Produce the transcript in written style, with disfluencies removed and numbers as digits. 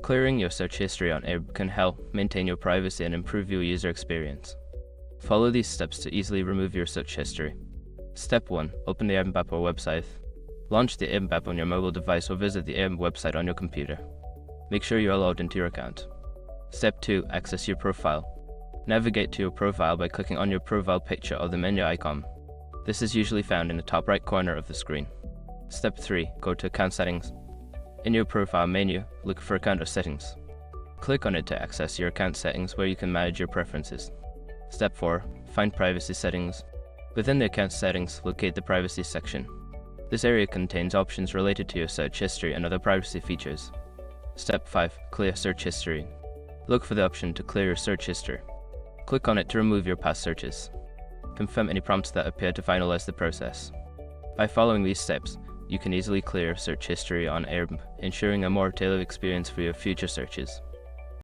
Clearing your search history on Airbnb can help maintain your privacy and improve your user experience. Follow these steps to easily remove your search history. Step 1. Open the Airbnb app or website. Launch the Airbnb app on your mobile device or visit the Airbnb website on your computer. Make sure you are logged into your account. Step 2. Access your profile. Navigate to your profile by clicking on your profile picture or the menu icon. This is usually found in the top right corner of the screen. Step 3. Go to Account Settings. In your profile menu, look for Account or Settings. Click on it to access your account settings where you can manage your preferences. Step 4. Find Privacy Settings. Within the account settings, locate the Privacy section. This area contains options related to your search history and other privacy features. Step 5. Clear Search History. Look for the option to clear your search history. Click on it to remove your past searches. Confirm any prompts that appear to finalize the process. By following these steps, you can easily clear search history on Airbnb, ensuring a more tailored experience for your future searches.